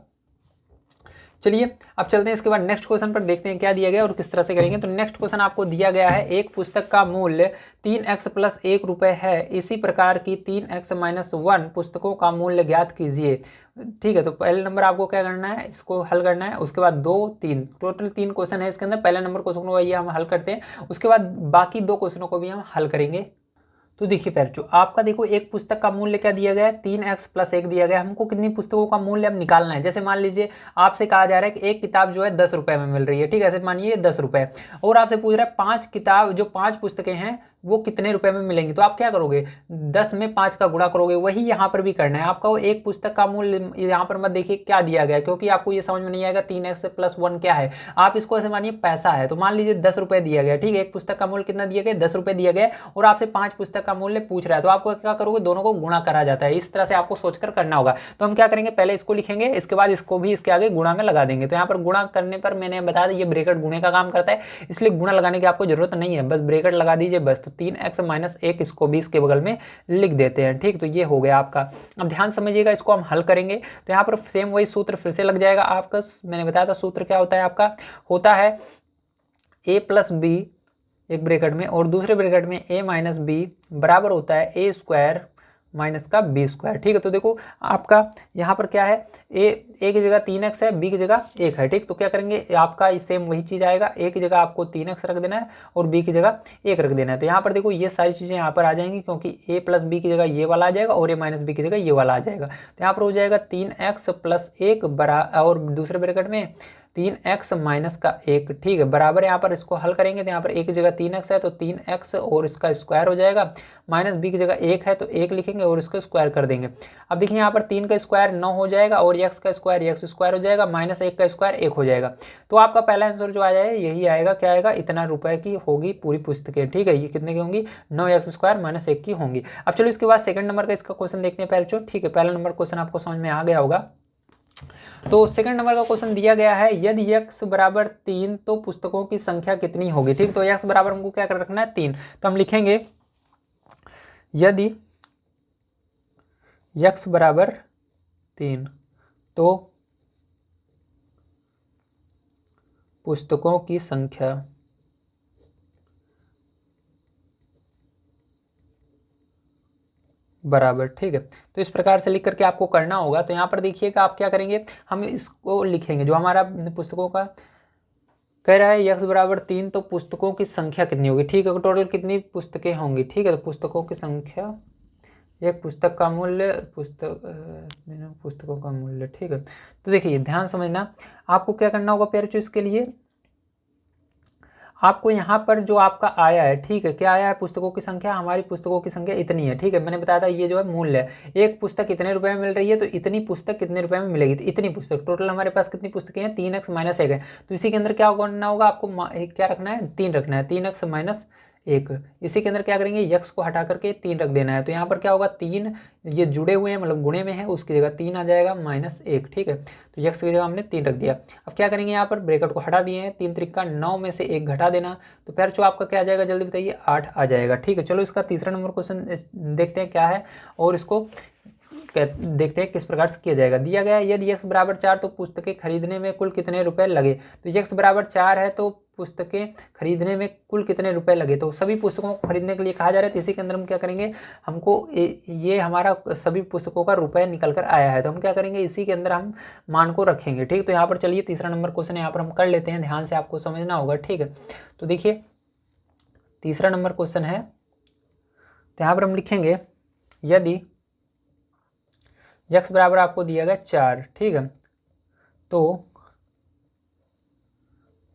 चलिए अब चलते हैं इसके बाद नेक्स्ट क्वेश्चन पर, देखते हैं क्या दिया गया और किस तरह से करेंगे। तो नेक्स्ट क्वेश्चन आपको दिया गया है, एक पुस्तक का मूल्य 3x + 1 रुपये है, इसी प्रकार की 3x - 1 पुस्तकों का मूल्य ज्ञात कीजिए, ठीक है। तो पहले नंबर आपको क्या करना है, इसको हल करना है, उसके बाद 2, 3 टोटल 3 क्वेश्चन है इसके अंदर। पहले नंबर क्वेश्चन को ये हम हल करते हैं, उसके बाद बाकी 2 क्वेश्चनों को भी हम हल करेंगे। तो देखिए प्यारे, आपका देखो एक पुस्तक का मूल्य क्या दिया गया है, 3x + 1 दिया गया है। हमको कितनी पुस्तकों का मूल्य अब निकालना है। जैसे मान लीजिए आपसे कहा जा रहा है कि एक किताब जो है 10 रुपये में मिल रही है, ठीक है। ऐसे मानिए 10 रुपये, और आपसे पूछ रहा है 5 किताब, जो 5 पुस्तकें हैं वो कितने रुपए में मिलेंगी। तो आप क्या करोगे, 10 में 5 का गुणा करोगे, वही यहाँ पर भी करना है आपका। वो एक पुस्तक का मूल्य यहाँ पर मत देखिए क्या दिया गया है, क्योंकि आपको ये समझ में नहीं आएगा 3x + 1 क्या है। आप इसको ऐसे मानिए पैसा है, तो मान लीजिए 10 रुपये दिया गया, ठीक है। एक पुस्तक का मूल्य कितना दिया गया, 10 रुपये दिया गया, और आपसे 5 पुस्तक का मूल्य पूछ रहा है, तो आपको क्या करोगे, दोनों को गुणा करा जाता है। इस तरह से आपको सोचकर करना होगा। तो हम क्या करेंगे, पहले इसको लिखेंगे, इसके बाद इसको भी इसके आगे गुणा में लगा देंगे। तो यहाँ पर गुणा करने पर मैंने बता दिया, ये ब्रैकेट गुणे का काम करता है, इसलिए गुणा लगाने की आपको जरूरत नहीं है, बस ब्रैकेट लगा दीजिए बस। तो 3x - 1 इसको भी इसके बगल में लिख देते हैं, ठीक। तो ये हो गया आपका। अब ध्यान समझिएगा, इसको हम हल करेंगे तो यहाँ पर सेम वही सूत्र फिर से लग जाएगा आपका। मैंने बताया था सूत्र क्या होता है आपका, होता है a + b एक ब्रैकेट में, और दूसरे ब्रैकेट में a - b बराबर होता है a² - b², ठीक है। तो देखो आपका यहाँ पर क्या है, a की जगह 3x है, b की जगह 1 है, ठीक। तो क्या करेंगे, आपका सेम वही चीज़ आएगा, a की जगह आपको 3x रख देना है और b की जगह 1 रख देना है। तो यहाँ पर देखो ये सारी चीज़ें यहाँ पर आ जाएंगी, क्योंकि a + b की जगह ये वाला आ जाएगा, और a - b की जगह ये वाला आ जाएगा। तो यहाँ पर हो जाएगा 3x + 1 और दूसरे ब्रैकेट में 3x - 1, ठीक है, बराबर। यहाँ पर इसको हल करेंगे तो यहाँ पर a की जगह 3x है, तो 3x और इसका स्क्वायर हो जाएगा, माइनस b की जगह 1 है तो 1 लिखेंगे और इसको स्क्वायर कर देंगे। अब देखिए यहाँ पर 3 का स्क्वायर 9 हो जाएगा, और x का स्क्वायर x² हो जाएगा, -1 का स्क्वायर 1 हो जाएगा। तो आपका पहला आंसर जो आ जाए यही आएगा, क्या आएगा, इतना रुपए की होगी पूरी पुस्तकें, ठीक है। ये कितने की होंगी, 9x² - 1 की होंगी। अब चलो इसके बाद सेकंड नंबर का इसका क्वेश्चन देखते हैं पहले, ठीक है। पहला नंबर क्वेश्चन आपको समझ में आ गया होगा। तो सेकंड नंबर का क्वेश्चन दिया गया है, यदि x = 3 तो पुस्तकों की संख्या कितनी होगी, ठीक। तो x बराबर हमको क्या कर रखना है, 3। तो हम लिखेंगे यदि x = 3 तो पुस्तकों की संख्या बराबर, ठीक है। तो इस प्रकार से लिख करके आपको करना होगा। तो यहाँ पर देखिएगा आप क्या करेंगे, हम इसको लिखेंगे जो हमारा पुस्तकों का कह रहा है x = 3 तो पुस्तकों की संख्या कितनी होगी, ठीक है। टोटल कितनी पुस्तकें होंगी, ठीक है। तो पुस्तकों की संख्या, एक पुस्तक का मूल्य, पुस्तकों का मूल्य, ठीक है। तो देखिए ध्यान समझना, आपको क्या करना होगा प्यारे, इसके लिए आपको यहाँ पर जो आपका आया है, ठीक है, क्या आया है, पुस्तकों की संख्या, हमारी पुस्तकों की संख्या इतनी है, ठीक है, मैंने बताया था ये जो है मूल्य है, एक पुस्तक कितने रुपए में मिल रही है, तो इतनी पुस्तक कितने रुपए में मिलेगी, तो इतनी पुस्तक, टोटल हमारे पास कितनी पुस्तकें हैं, 3x - 1 है, तो इसी के अंदर क्या करना होगा आपको, क्या रखना है, 3 रखना है, 3x - 1, इसी के अंदर क्या करेंगे, यक्स को हटा करके 3 रख देना है, तो यहाँ पर क्या होगा, 3 ये जुड़े हुए हैं मतलब गुणे में है, उसकी जगह 3 आ जाएगा -1, ठीक है, तो यक्स की जगह हमने 3 रख दिया। अब क्या करेंगे, यहाँ पर ब्रैकेट को हटा दिए हैं, 3 त्रिका 9 में से 1 घटा देना, तो फिर जो आपका क्या आ जाएगा, जल्दी बताइए, 8 आ जाएगा, ठीक है। चलो इसका तीसरा नंबर क्वेश्चन देखते हैं क्या है, और इसको देखते हैं किस प्रकार से किया जाएगा। दिया गया है यदि x बराबर 4 तो पुस्तकें खरीदने में कुल कितने रुपए लगे, तो x बराबर 4 है तो पुस्तकें खरीदने में कुल कितने रुपए लगे, तो सभी पुस्तकों को खरीदने के लिए कहा जा रहा है, तो इसी के अंदर हम क्या करेंगे, हमको ये हमारा सभी पुस्तकों का रुपए निकल कर आया है, तो हम क्या करेंगे, इसी के अंदर हम मान को रखेंगे, ठीक। तो यहाँ पर चलिए तीसरा नंबर क्वेश्चन यहाँ पर हम कर लेते हैं, ध्यान से आपको समझना होगा, ठीक है। तो देखिए तीसरा नंबर क्वेश्चन है, तो यहाँ पर हम लिखेंगे यदि x बराबर आपको दिया गया 4, ठीक है, तो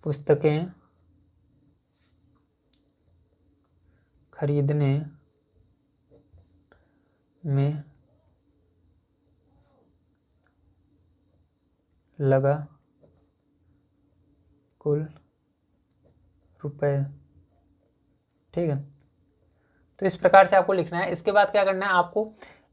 पुस्तकें खरीदने में लगा कुल रुपए, ठीक है, तो इस प्रकार से आपको लिखना है। इसके बाद क्या करना है आपको,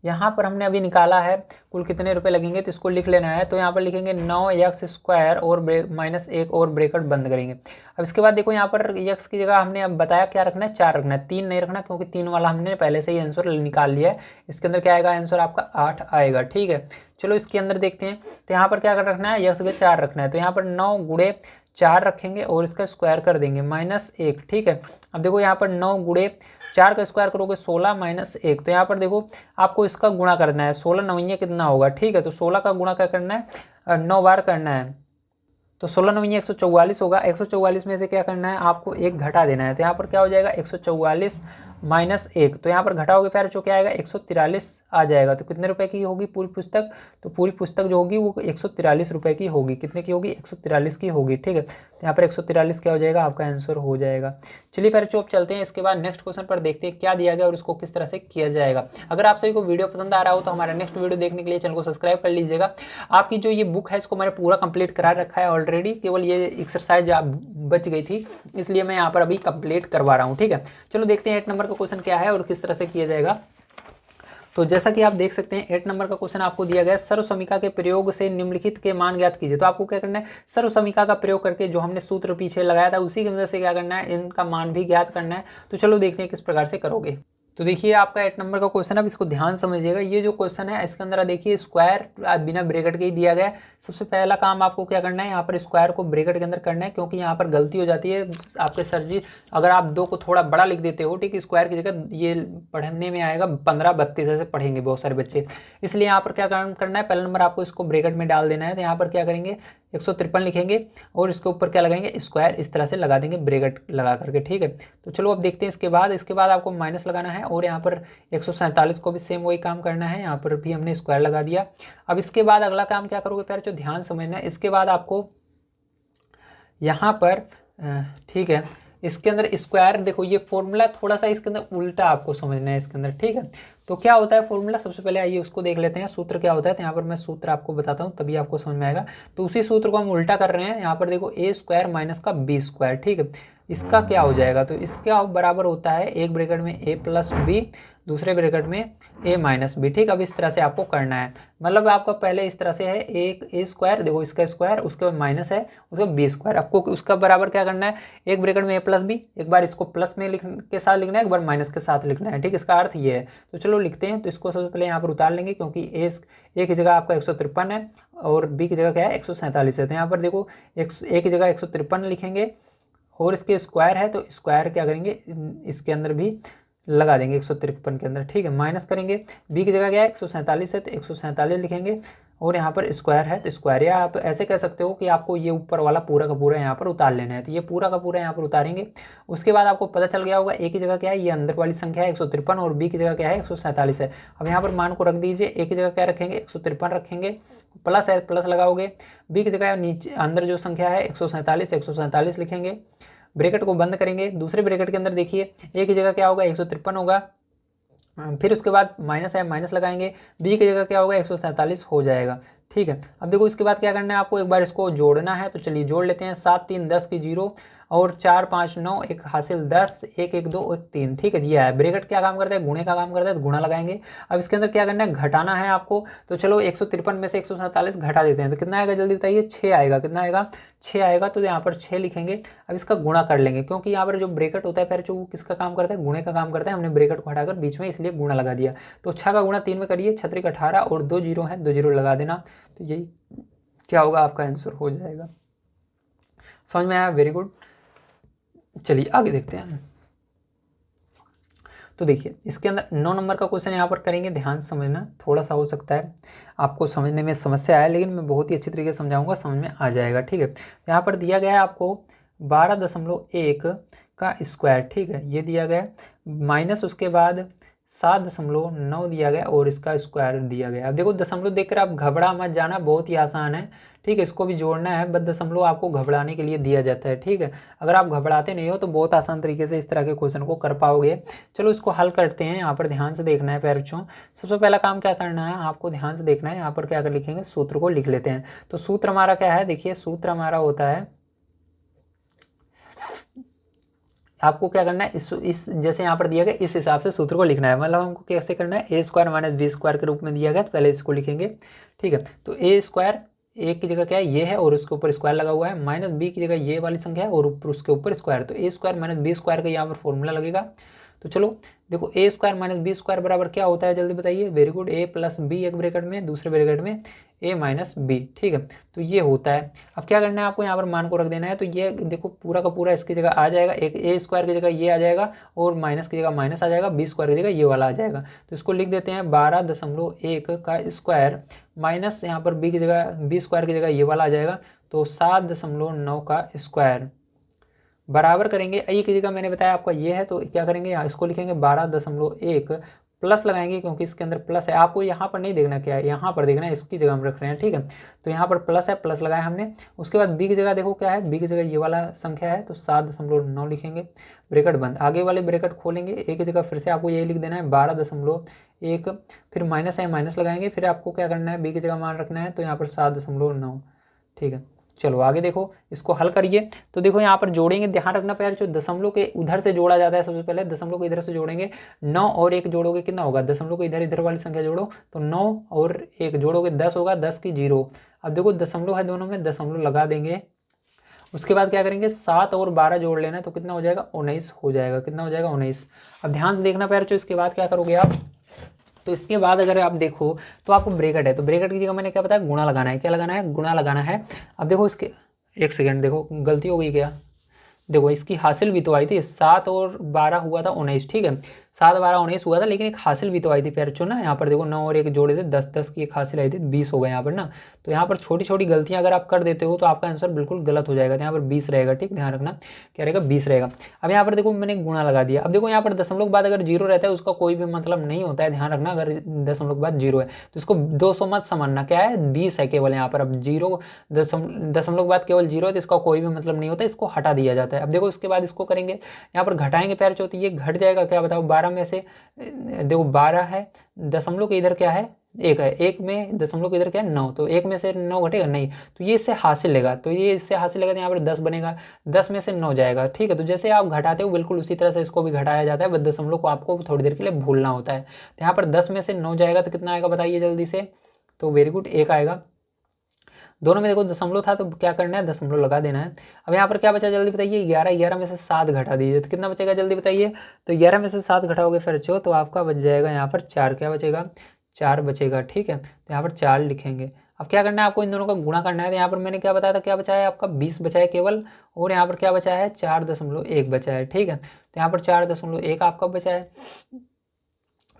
यहाँ पर हमने अभी निकाला है कुल कितने रुपए लगेंगे, तो इसको लिख लेना है, तो यहाँ पर लिखेंगे 9x² और -1 और ब्रैकेट बंद करेंगे। अब इसके बाद देखो यहाँ पर x की जगह हमने अब बताया क्या रखना है, 4 रखना है, 3 नहीं रखना, क्योंकि 3 वाला हमने पहले से ही आंसर निकाल लिया है। इसके अंदर क्या आएगा, आंसर आपका 8 आएगा, ठीक है। चलो इसके अंदर देखते हैं, तो यहाँ पर क्या रखना है, x के 4 रखना है, तो यहाँ पर 9 गुणे 4 रखेंगे और इसका स्क्वायर कर देंगे -1, ठीक है। अब देखो यहाँ पर 9 गुणे 4 का स्क्वायर करोगे 16 -1, तो यहाँ पर देखो आपको इसका गुणा करना है, 16 9 कितना होगा, ठीक है, तो 16 का गुणा क्या करना है, 9 बार करना है, तो 16 9 144 होगा। 144 में से क्या करना है आपको, 1 घटा देना है, तो यहाँ पर क्या हो जाएगा, 144 -1, तो यहाँ पर घटाओगे फिर जो क्या आएगा, 143 आ जाएगा। तो कितने रुपए की होगी पूरी पुस्तक, तो पूरी पुस्तक जो होगी वो 143 रुपए की होगी, कितने की होगी, 143 की होगी, ठीक है। तो यहाँ पर 143 क्या हो जाएगा, आपका आंसर हो जाएगा। चलिए फिर चुप चलते हैं, इसके बाद नेक्स्ट क्वेश्चन पर देखते हैं क्या दिया गया और इसको किस तरह से किया जाएगा। अगर आप सभी को वीडियो पसंद आ रहा हो तो हमारा नेक्स्ट वीडियो देखने के लिए चैनल को सब्सक्राइब कर लीजिएगा। आपकी जो ये बुक है इसको मैंने पूरा कंप्लीट करा रखा है ऑलरेडी, केवल ये एक्सरसाइज बच गई थी, इसलिए मैं यहाँ पर अभी कंप्लीट करवा रहा हूँ, ठीक है। चलो देखते हैं 8 नंबर का क्वेश्चन क्या है और किस तरह से किया जाएगा। तो जैसा कि आप देख सकते हैं 8 नंबर का क्वेश्चन आपको दिया गया है, सर्वसमीका के प्रयोग से निम्नलिखित के मान ज्ञात कीजिए। तो आपको क्या करना है, सर्वसमीका का प्रयोग करके जो हमने सूत्र पीछे लगाया था उसी की मदद से क्या करना है, इनका मान भी ज्ञात करना है। तो चलो देखते हैं किस प्रकार से करोगे। तो देखिए आपका 8 नंबर का क्वेश्चन, अब इसको ध्यान समझिएगा। ये जो क्वेश्चन है इसके अंदर देखिए स्क्वायर बिना ब्रैकेट के ही दिया गया है। सबसे पहला काम आपको क्या करना है, यहाँ पर स्क्वायर को ब्रैकेट के अंदर करना है, क्योंकि यहाँ पर गलती हो जाती है आपके सर जी, अगर आप 2 को थोड़ा बड़ा लिख देते हो, ठीक है, स्क्वायर की जगह ये पढ़ने में आएगा 15 32 ऐसे पढ़ेंगे बहुत सारे बच्चे, इसलिए यहाँ पर क्या करना है, पहला नंबर आपको इसको ब्रैकेट में डाल देना है। तो यहाँ पर क्या करेंगे, 153 लिखेंगे और इसके ऊपर क्या लगाएंगे, स्क्वायर इस तरह से लगा देंगे ब्रैकेट लगा करके, ठीक है। तो चलो अब देखते हैं इसके बाद आपको माइनस लगाना है और यहाँ पर 147 को भी सेम वही काम करना है, यहाँ पर भी हमने स्क्वायर लगा दिया। अब इसके बाद अगला काम क्या करोगे प्यारे, जो ध्यान समझना है, इसके बाद आपको यहाँ पर ठीक है, इसके अंदर स्क्वायर देखो ये फॉर्मूला थोड़ा सा इसके अंदर उल्टा आपको समझना है इसके अंदर, ठीक है। तो क्या होता है फॉर्मूला, सबसे पहले आइए उसको देख लेते हैं, सूत्र क्या होता है। तो यहाँ पर मैं सूत्र आपको बताता हूँ तभी आपको समझ में आएगा। तो उसी सूत्र को हम उल्टा कर रहे हैं, यहाँ पर देखो a² माइनस का b², ठीक है। इसका क्या हो जाएगा, तो इसका बराबर होता है एक ब्रैकेट में a+b, दूसरे ब्रैकेट में a-b, ठीक। अब इस तरह से आपको करना है, मतलब आपका पहले इस तरह से है एक a², देखो इसका स्क्वायर, उसके बाद माइनस है, उसका b², आपको उसका बराबर क्या करना है, एक ब्रैकेट में a+b, एक बार इसको प्लस में के साथ लिखना है, एक बार माइनस के साथ लिखना है, ठीक। इसका अर्थ ये है। तो चलो लिखते हैं। तो इसको सबसे पहले यहाँ पर उतार लेंगे, क्योंकि a की जगह आपका 153 है और b की जगह क्या है 147 है। तो यहाँ पर देखो a की जगह 153 लिखेंगे और इसके स्क्वायर है, तो स्क्वायर क्या करेंगे, इसके अंदर भी लगा देंगे 153 के अंदर, ठीक है। माइनस करेंगे, b की जगह क्या है 147 है, तो 147 लिखेंगे और यहाँ पर स्क्वायर है तो स्क्वायर, या आप ऐसे कह सकते हो कि आपको ये ऊपर वाला पूरा का पूरा यहाँ पर उतार लेना है। तो ये पूरा का पूरा यहाँ पर उतारेंगे। उसके बाद आपको पता चल गया होगा a की जगह क्या है, ये अंदर वाली संख्या है 153 और b की जगह क्या है 147 है। अब यहाँ पर मान को रख दीजिए, a की जगह क्या रखेंगे 153 रखेंगे, प्लस है प्लस लगाओगे, b की जगह नीचे अंदर जो संख्या है 147 लिखेंगे ब्रैकेट को बंद करेंगे, दूसरे ब्रैकेट के अंदर देखिए ए की जगह क्या होगा 153 होगा, फिर उसके बाद माइनस है, माइनस लगाएंगे, बी की जगह क्या होगा 147 हो जाएगा। ठीक है, अब देखो इसके बाद क्या करना है आपको, एक बार इसको जोड़ना है, तो चलिए जोड़ लेते हैं। 7 3 10 की 0 और 4 5 9 एक हासिल 10 1 1 2 और 3। ठीक है, दिया है। ब्रैकेट क्या काम करता है, गुणे का काम करता है, तो गुणा लगाएंगे। अब इसके अंदर क्या करना है, घटाना है आपको, तो चलो 153 में से 147 घटा देते हैं, तो कितना आएगा जल्दी बताइए, 6 आएगा। कितना आएगा, 6 आएगा। तो यहाँ पर 6 लिखेंगे। अब इसका गुणा कर लेंगे, क्योंकि यहाँ पर जो ब्रैकेट होता है फिर जो किसका काम करता है, गुणे का काम करता है। हमने ब्रैकेट को हटाकर बीच में इसलिए गुणा लगा दिया। तो 6 का गुणा 3 में करिए, 6 3 18 और 2 जीरो है, 2 जीरो लगा देना। तो यही क्या होगा, आपका आंसर हो जाएगा। समझ में आया, वेरी गुड। चलिए आगे देखते हैं। तो देखिए इसके अंदर 9 नंबर का क्वेश्चन यहाँ पर करेंगे, ध्यान से समझना, थोड़ा सा हो सकता है आपको समझने में समस्या आए, लेकिन मैं बहुत ही अच्छी तरीके से समझाऊंगा, समझ में आ जाएगा। ठीक है, यहाँ पर दिया गया है आपको 12.1 का स्क्वायर। ठीक है, ये दिया गया, माइनस उसके बाद 7.9 दिया गया और इसका स्क्वायर दिया गया। अब देखो दशमलव देखकर आप घबरा मत जाना, बहुत ही आसान है। ठीक है, इसको भी जोड़ना है, बस दशमलव आपको घबराने के लिए दिया जाता है। ठीक है, अगर आप घबराते नहीं हो तो बहुत आसान तरीके से इस तरह के क्वेश्चन को कर पाओगे। चलो इसको हल करते हैं। यहाँ पर ध्यान से देखना है प्यारे बच्चों। सबसे पहला काम क्या करना है, आपको ध्यान से देखना है। यहाँ पर क्या कर लिखेंगे, सूत्र को लिख लेते हैं। तो सूत्र हमारा क्या है, देखिए सूत्र हमारा होता है, आपको क्या करना है, इस जैसे यहाँ पर दिया गया इस हिसाब से सूत्र को लिखना है। मतलब हमको कैसे करना है, A square minus B square के रूप में दिया गया, तो पहले इसको लिखेंगे। ठीक है, तो ए स्क्वायर, ए की जगह क्या है, ये है और उसके ऊपर स्क्वायर लगा हुआ है, माइनस बी की जगह ये वाली संख्या है और ऊपर उसके ऊपर स्क्वायर, तो ए स्क्वायर माइनस बी स्क्वायर का यहाँ पर फॉर्मूला लगेगा। तो चलो देखो ए स्क्वायर माइनस बी स्क्वायर बराबर क्या होता है, जल्दी बताइए। वेरी गुड, ए प्लस बी एक ब्रैकेट में, दूसरे ब्रैकेट में ए माइनस बी। ठीक है, तो ये होता है। अब क्या करना है आपको, यहाँ पर मान को रख देना है। तो ये देखो पूरा का पूरा इसकी जगह आ जाएगा, एक ए स्क्वायर की जगह ये आ जाएगा और माइनस की जगह माइनस आ जाएगा, बी स्क्वायर की जगह ये वाला आ जाएगा। तो इसको लिख देते हैं 12.1 का स्क्वायर माइनस यहाँ पर बी की जगह, बी स्क्वायर की जगह ये वाला आ जाएगा, तो 7.9 का स्क्वायर बराबर करेंगे। ए की जगह मैंने बताया आपका ये है, तो क्या करेंगे, यहाँ इसको लिखेंगे 12.1 प्लस लगाएंगे, क्योंकि इसके अंदर प्लस है। आपको यहाँ पर नहीं देखना क्या है, यहाँ पर देखना है, इसकी जगह हम रख रहे हैं। ठीक है, तो यहाँ पर प्लस है, प्लस लगाया हमने। उसके बाद बी की जगह देखो क्या है, बी की जगह ये वाला संख्या है, तो 7.9 लिखेंगे, ब्रैकेट बंद। आगे वाले ब्रैकेट खोलेंगे, ए की जगह फिर से आपको यही लिख देना है 12.1, फिर माइनस है, माइनस लगाएंगे, फिर आपको क्या करना है, बी की जगह मान रखना है, तो यहाँ पर 7.9। ठीक है, चलो आगे देखो, इसको हल करिए। तो देखो यहाँ पर जोड़ेंगे, ध्यान रखना प्यार, जो दशमलव के उधर से जोड़ा जाता है, सबसे पहले दशमलव को इधर से जोड़ेंगे। 9 और 1 जोड़ोगे कितना होगा, दशमलव को इधर वाली संख्या जोड़ो, तो 9 और 1 जोड़ोगे 10 होगा, 10 की 0। अब देखो दशमलव है दोनों में, दशमलव लगा देंगे। उसके बाद क्या करेंगे, 7 और 12 जोड़ लेना, तो कितना हो जाएगा, 19 हो जाएगा। कितना हो जाएगा, 19। अब ध्यान से देखना प्यार, इसके बाद क्या करोगे आप, तो इसके बाद अगर आप देखो तो आपको ब्रैकेट है, तो ब्रैकेट की जगह मैंने क्या बताया, गुणा लगाना है। क्या लगाना है, गुणा लगाना है। अब देखो इसके, एक सेकेंड, देखो गलती हो गई क्या, देखो इसकी हासिल भी तो आई थी, 7 और 12 हुआ था 19। ठीक है, 7 12 19 हुआ था, लेकिन एक हासिल भी तो आई थी प्यार बच्चों ना। यहाँ पर देखो 9 और 1 जोड़े थे, 10 10 की एक हासिल आई थी, 20 हो गए यहाँ पर ना। तो यहाँ पर छोटी छोटी गलतियाँ अगर आप कर देते हो तो आपका आंसर बिल्कुल गलत हो जाएगा। तो यहाँ पर 20 रहेगा। ठीक, ध्यान रखना, क्या रहेगा, 20 रहेगा। अब यहाँ पर देखो मैंने गुणा लगा दिया। अब देखो यहाँ पर दशमलव के बाद अगर 0 रहता है उसका कोई भी मतलब नहीं होता है, ध्यान रखना। अगर दशमलव के बाद 0 है तो इसको 200 मत समझना, क्या है, 20 है केवल यहाँ पर। अब 0 दशमलव के बाद केवल 0 है तो इसका कोई भी मतलब नहीं होता, इसको हटा दिया जाता है। अब देखो इसके बाद इसको करेंगे, यहाँ पर घटाएंगे प्यार चौथी, ये घट जाएगा, क्या बताओ, 12 में से देखो 12 है, दशमलव के इधर क्या है, 1 है, 1 में दशमलव के इधर क्या है, 9, तो 1 में से 9 घटेगा नहीं, तो ये इससे हासिल लेगा, तो ये इससे हासिल लेगा, तो यहाँ पर 10 बनेगा, 10 में से 9 जाएगा। ठीक है, तो जैसे आप घटाते हो बिल्कुल उसी तरह से इसको भी घटाया जाता है, बस दशमलव को आपको थोड़ी देर के लिए भूलना होता है। तो यहाँ पर 10 में से 9 जाएगा तो कितना आएगा बताइए जल्दी से, तो वेरी गुड, 1 आएगा। दोनों में देखो दशमलव था तो क्या करना है, दशमलव लगा देना है। अब यहाँ पर क्या बचा जल्दी बताइए, 11, 11 में से 7 घटा दीजिए तो कितना बचेगा जल्दी बताइए। तो 11 में से 7 घटाओगे फिर अच्छे हो तो आपका बच जाएगा यहाँ पर 4, क्या बचेगा, 4 बचेगा। ठीक है, तो यहाँ पर 4 लिखेंगे। अब क्या करना है आपको, इन दोनों का गुणा करना है। तो यहाँ पर मैंने क्या बताया था, क्या बचा है आपका 20 बचा है केवल, और यहाँ पर क्या बचा है 4.1 बचा है। ठीक है, तो यहाँ पर 4.1 आपका बचा है,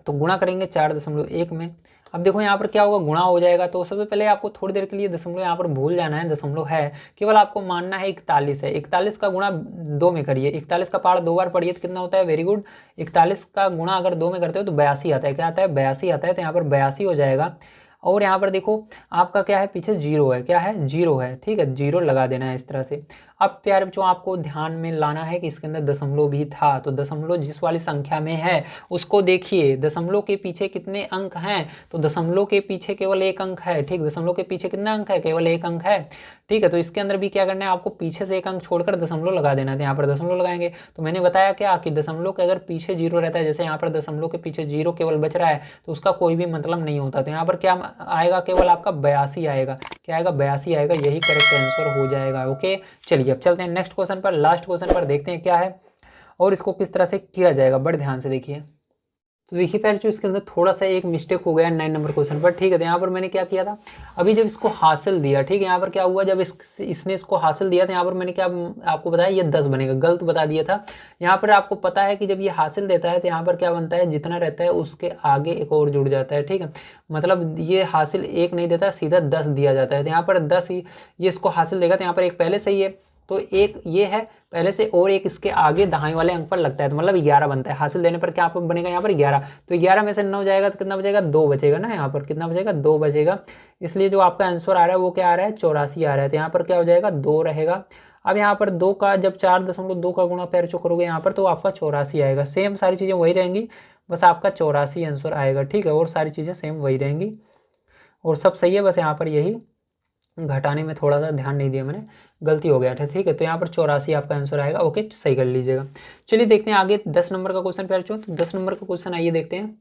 तो गुणा करेंगे 4.1 में। अब देखो यहाँ पर क्या होगा, गुणा हो जाएगा। तो सबसे पहले आपको थोड़ी देर के लिए दशमलव यहाँ पर भूल जाना है, दशमलव है, केवल आपको मानना है 41 है। 41 का गुणा 2 में करिए, 41 का पाठ 2 बार पढ़िए तो कितना होता है, वेरी गुड, 41 का गुणा अगर 2 में करते हो तो 82 आता है। क्या आता है, 82 आता है। तो यहाँ पर 82 हो जाएगा। और यहाँ पर देखो आपका क्या है, पीछे 0 है, क्या है, 0 है। ठीक है, 0 लगा देना है इस तरह से। अब प्यारे बच्चों आपको ध्यान में लाना है कि इसके अंदर दशमलव भी था, तो दशमलव जिस वाली संख्या में है उसको देखिए। दशमलव के पीछे कितने अंक हैं, तो दशमलव के पीछे केवल एक अंक है, ठीक। दशमलव के पीछे कितना अंक है, केवल एक अंक है, ठीक है। तो इसके अंदर भी क्या करना है आपको, पीछे से एक अंक छोड़कर दशमलव लगा देना है। तो यहाँ पर दशमलव लगाएंगे, तो मैंने बताया क्या कि दशमलव के अगर पीछे जीरो रहता है, जैसे यहाँ पर दशमलव के पीछे जीरो केवल बच रहा है, तो उसका कोई भी मतलब नहीं होता। तो यहाँ पर क्या आएगा, केवल आपका 82 आएगा। क्या आएगा, 82 आएगा, यही करेक्ट आंसर हो जाएगा। ओके, चलिए अब चलते हैं नेक्स्ट क्वेश्चन पर, लास्ट क्वेश्चन पर देखते हैं क्या है और इसको किस तरह से किया जाएगा। बड़े ध्यान से देखिए। तो देखिए फिर जो इसके अंदर थोड़ा सा एक मिस्टेक हो गया 9 नंबर क्वेश्चन पर, ठीक है। तो यहाँ पर मैंने क्या किया था, अभी जब इसको हासिल दिया, ठीक है, यहाँ पर क्या हुआ, जब इसने इसको हासिल दिया था, यहाँ पर मैंने क्या आपको बताया, ये 10 बनेगा, गलत बता दिया था। यहाँ पर आपको पता है कि जब ये हासिल देता है तो यहाँ पर क्या बनता है, जितना रहता है उसके आगे एक और जुड़ जाता है, ठीक है। मतलब ये हासिल 1 नहीं देता, सीधा 10 दिया जाता है। तो यहाँ पर 10 ही ये इसको हासिल देगा, तो यहाँ पर एक पहले से ही है, तो एक ये है पहले से और एक इसके आगे दाएं वाले अंक पर लगता है, तो मतलब 11 बनता है। हासिल देने पर क्या बनेगा यहाँ पर 11, तो 11 में से 9 जाएगा तो कितना बचेगा, 2 बचेगा ना। यहाँ पर कितना बचेगा, 2 बचेगा। इसलिए जो आपका आंसर आ रहा है वो क्या आ रहा है, 84 आ रहा है। तो यहाँ पर क्या हो जाएगा, 2 रहेगा। अब यहाँ पर 2 का जब 4.2 का गुणा पैर चो करोगे यहाँ पर, तो आपका 84 आएगा। सेम सारी चीज़ें वही रहेंगी, बस आपका 84 आंसर आएगा, ठीक है। और सारी चीज़ें सेम वही रहेंगी और सब सही है, बस यहाँ पर यही घटाने में थोड़ा सा ध्यान नहीं दिया मैंने, गलती हो गया था, ठीक है। तो यहाँ पर 84 आपका आंसर आएगा। ओके, सही कर लीजिएगा। चलिए देखते हैं आगे 10 नंबर का क्वेश्चन प्यारे बच्चों। तो 10 नंबर का क्वेश्चन आइए देखते हैं।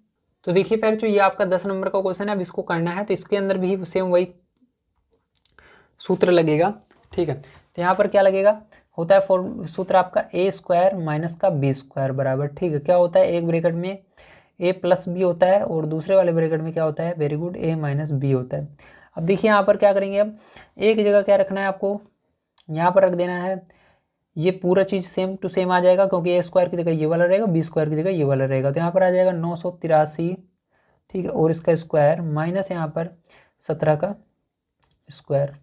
तो देखिए प्यारे बच्चों, ये आपका 10 नंबर का क्वेश्चन है। अब इसको करना है तो इसके अंदर भी सेम वही सूत्र लगेगा, ठीक है। तो यहाँ पर क्या लगेगा, होता है सूत्र आपका a² माइनस का b² बराबर, ठीक है। क्या होता है, एक ब्रैकेट में a प्लस b होता है और दूसरे वाले ब्रैकेट में क्या होता है, very good, a minus b होता है। अब देखिए यहाँ पर क्या करेंगे, अब एक जगह क्या रखना है आपको, यहाँ पर रख देना है, ये पूरा चीज़ सेम टू सेम आ जाएगा, क्योंकि a² की जगह ये वाला रहेगा, b² की जगह ये वाला रहेगा। तो यहाँ पर आ जाएगा 983, ठीक है, और इसका स्क्वायर माइनस यहाँ पर 17 का स्क्वायर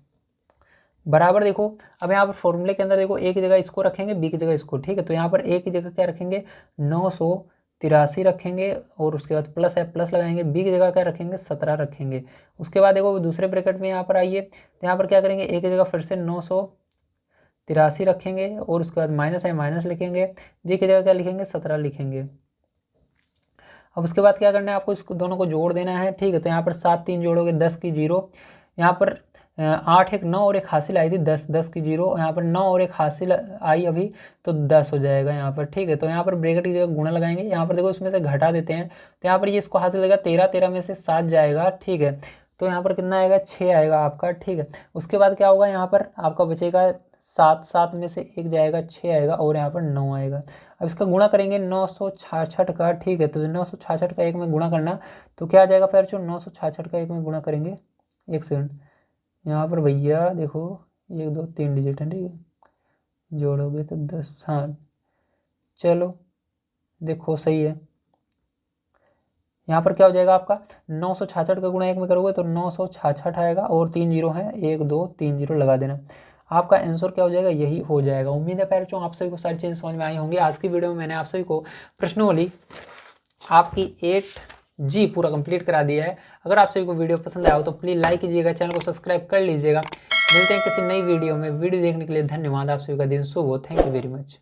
बराबर। देखो अब यहाँ पर फॉर्मूले के अंदर देखो, ए की जगह इसको रखेंगे, बी की जगह इसको, ठीक है। तो यहाँ पर ए की जगह क्या रखेंगे, 983 रखेंगे और उसके बाद प्लस है, प्लस लगाएंगे। बी की जगह क्या रखेंगे, 17 रखेंगे। उसके बाद देखो दूसरे ब्रैकेट में यहाँ पर आइए, तो यहाँ पर क्या करेंगे, ए की जगह फिर से 983 रखेंगे और उसके बाद माइनस है, माइनस लिखेंगे। बी की जगह क्या लिखेंगे, 17 लिखेंगे। अब उसके बाद क्या करना है आपको, इसको दोनों को जोड़ देना है, ठीक है। तो यहाँ पर 7 3 जोड़ोगे 10 की 0, यहाँ पर 8 1 9 और एक हासिल आई थी 10, 10 की 0, यहाँ पर 9 और एक हासिल आई अभी, तो 10 हो जाएगा यहाँ पर, ठीक है। तो यहाँ पर ब्रैकेट की जगह गुणा लगाएंगे, यहाँ पर देखो इसमें से घटा देते हैं, तो यहाँ पर ये इसको हासिल देगा 13, 13 में से 7 जाएगा, ठीक है। तो यहाँ पर कितना आएगा, 6 आएगा आपका, ठीक है। उसके बाद क्या होगा, यहाँ पर आपका बचेगा 7, 7 में से 1 जाएगा, 6 आएगा और यहाँ पर 9 आएगा। अब इसका गुणा करेंगे 966 का, ठीक है। तो 966 का 1 में गुणा करना, तो क्या आ जाएगा फिर जो 966 का 1 में गुणा करेंगे, 1 सेकंड, यहाँ पर भैया देखो 1 2 3 डिजिट है, ठीक है, जोड़ोगे तो 10, हाँ चलो देखो सही है। यहाँ पर क्या हो जाएगा आपका 966 का गुणा 1 में करोगे तो 966 आएगा और 3 जीरो है, 1 2 3 जीरो लगा देना, आपका आंसर क्या हो जाएगा, यही हो जाएगा। उम्मीद है प्यारे बच्चों आप सभी को सारी चीज़ें समझ में आई होंगी। आज की वीडियो में मैंने आप सभी को प्रश्नावली आपकी 8G पूरा कंप्लीट करा दिया है। अगर आप सभी को वीडियो पसंद आया हो तो प्लीज़ लाइक कीजिएगा, चैनल को सब्सक्राइब कर लीजिएगा। मिलते हैं किसी नई वीडियो में। वीडियो देखने के लिए धन्यवाद। आप सभी का दिन शुभ हो। Thank you very much.